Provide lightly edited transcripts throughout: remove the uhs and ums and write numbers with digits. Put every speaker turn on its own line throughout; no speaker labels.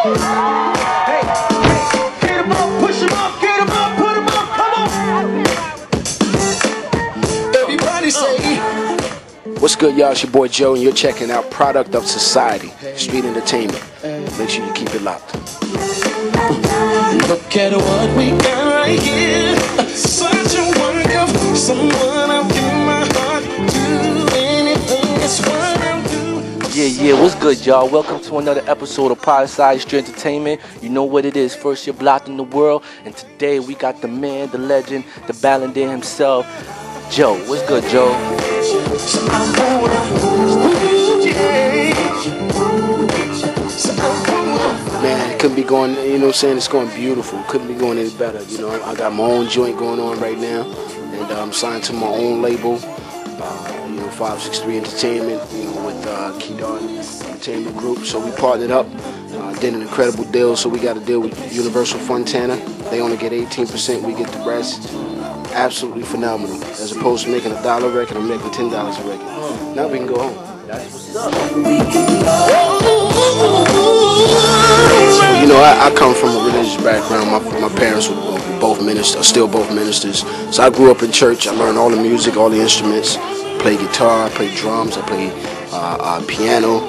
Hey, get him up, push him up, get him up, put him up, come on. Everybody say.
What's good, y'all? It's your boy Joe, and you're checking out Product of Society, Street Entertainment. Make sure you keep it locked.
Look at what we got right here. Such a wonder, someone I'll give my heart to. Anything is what I'll do.
Yeah, what's good, y'all? Welcome to another episode of POSSETV Street Entertainment. You know what it is, first year blocked in the world. And today we got the man, the legend, the Balladeer himself, Joe. What's good, Joe?
Man, it couldn't be going, you know what I'm saying? It's going beautiful. Couldn't be going any better. You know, I got my own joint going on right now, and I'm signed to my own label, 563 Entertainment, with Kedon Entertainment Group. So we partnered up, did an incredible deal. So we got a deal with Universal Fontana. They only get 18%, we get the rest. Absolutely phenomenal. As opposed to making $1 record, I'm making $10 a record. Now we can go home.
That's what's up.
So, I come from a religious background. My parents were both ministers, are still both ministers. So I grew up in church. I learned all the music, all the instruments. Play guitar, I play drums, I play piano.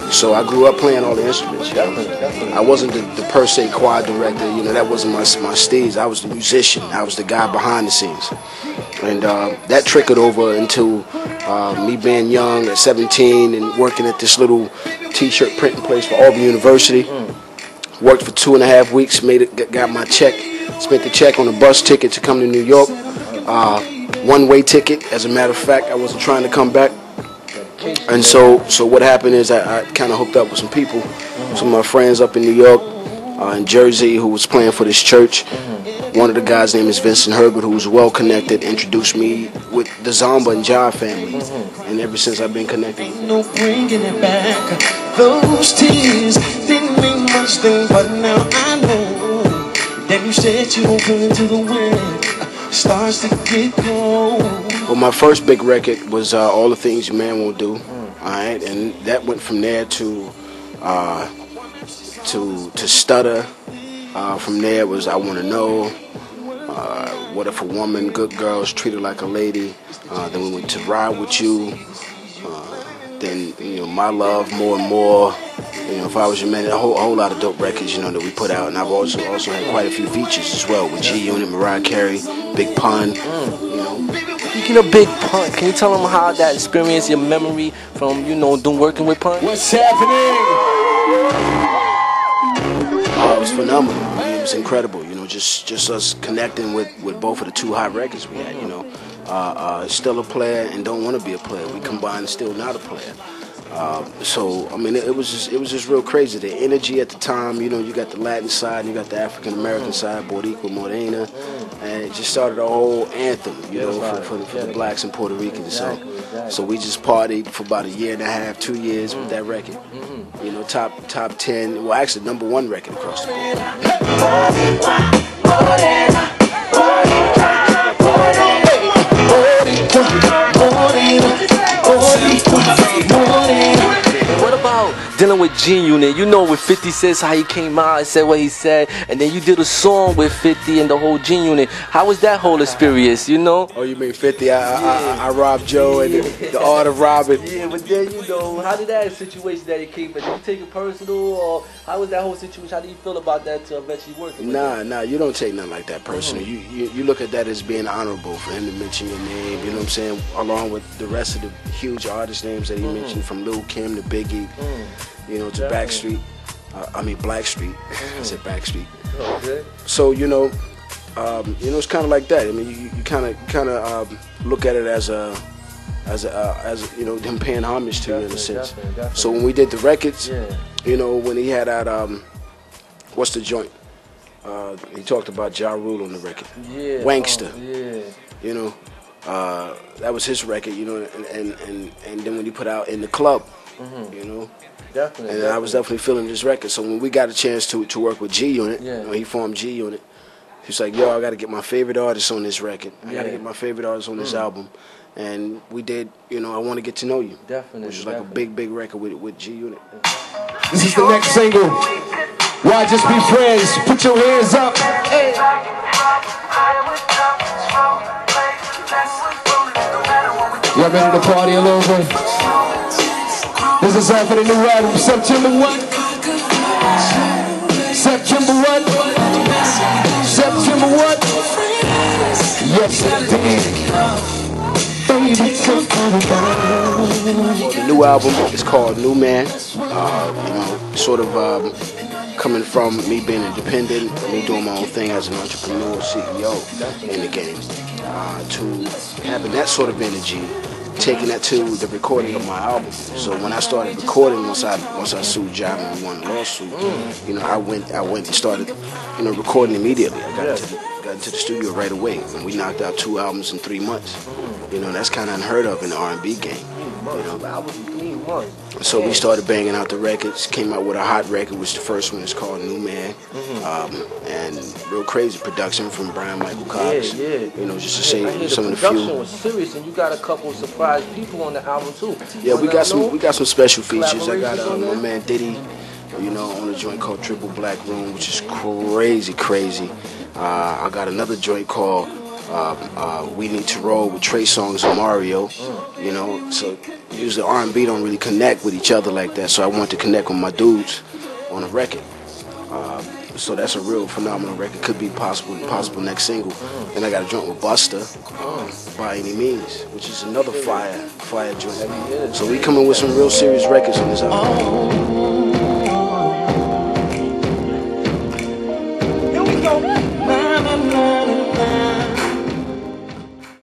So I grew up playing all the instruments.
Definitely.
I wasn't the per se choir director. That wasn't my stage. I was the musician. I was the guy behind the scenes. And that trickled over into me being young at 17 and working at this little t-shirt printing place for Auburn University. Worked for 2.5 weeks, got my check, spent the check on a bus ticket to come to New York. One-way ticket, as a matter of fact. I wasn't trying to come back. And so what happened is I kind of hooked up with some people, some of my friends up in New York, in Jersey, who was playing for this church. One of the guys' name is Vincent Herbert, who was well connected, introduced me with the Zomba and Jive family. And ever since I've been connected.
Ain't no bringing it back. Those tears didn't mean much thing, but now I know that you said you open to the wind. Starts to get cold.
Well, my first big record was All the Things Your Man Won't Do. Alright, and that went from there to Stutter. From there was I Want to Know, What If a Woman, Good Girls, Treat Her Like a Lady. Then we went to Ride With You. Then My Love, More and More. If I Was Your Man, a whole lot of dope records, that we put out. And I've also had quite a few features as well with G-Unit, Mariah Carey, BigPun.
Speaking of BigPun, can you tell them how that experience, your memory from, working with Pun?
What's happening?
It was phenomenal. It was incredible. Just us connecting with both of the two hot records we had. Still a player and don't want to be a player. We combined still not a player. It was just real crazy. The energy at the time, you got the Latin side, you got the African American side, Boricua Morena, and it just started a whole anthem, for the blacks and Puerto Ricans. So we just partied for about 1.5 years, 2 years with that record. Top 10, well actually #1 record across the board.
What about dealing with G-Unit? With 50 Cent, how he came out and said what he said, and then you did a song with 50 and the whole G-Unit. How was that whole experience,
Oh, you mean 50? I robbed Joe and the art of robbing.
Yeah, but then, how did that situation that he came from? Did you take it personal, or how was that whole situation? How do you feel about that to eventually working with him?
Nah, you don't take nothing like that personal. You look at that as being honorable for him to mention your name, you know what I'm saying, along with the rest of the huge artist names that he mentioned, from Lil Kim to Biggie, to Backstreet. Blackstreet. I said Backstreet.
Okay.
So, it's kind of like that. You kind of look at it as them paying homage to you in a sense.
Definitely.
So when we did the records, when he had out what's the joint? He talked about Ja Rule on the record.
Yeah.
Wankster.
Yeah.
That was his record, and then when he put out In the Club,
Definitely.
And I was definitely feeling this record. So when we got a chance to work with G-Unit,
when
he formed G-Unit, he's like, yo, I got to get my favorite artists on this record. I got to get my favorite artists on this album. And we did, I Want to Get to Know You.
Definitely.
Which is like a big record with G-Unit.
This is the next single. Why just be friends? Put your hands up. Hey. Y'all ready to party a little bit? This is all for the new album, September what? September what? September what? Yes,
The new album is called New Man. You know, sort of coming from me being independent, me doing my own thing as an entrepreneur, CEO in the game, to having that sort of energy, taking that to the recording of my album. So when I started recording, once I sued Job and we won the lawsuit, you know, I went and started, you know, recording immediately. I got into the studio right away, and we knocked out 2 albums in 3 months. You know, that's kind of unheard of in the R&B game. You know? So we started banging out the records, came out with a hot record, which the first one is called New Man, and real crazy production from Brian Michael Cox. You know, just to say some of the few.
The production was serious, and you got a couple of surprise people on the album too.
Yeah, we got some special features. I got my man Diddy, you know, on a joint called Triple Black Room, which is crazy. I got another joint called We Need to Roll with Trey Songz and Mario. You know, so usually R&B don't really connect with each other like that, so I want to connect with my dudes on a record. So that's a real phenomenal record. Could be possible next single. Then I got a joint with Busta, By Any Means, which is another fire joint. So we coming with some real serious records on this album.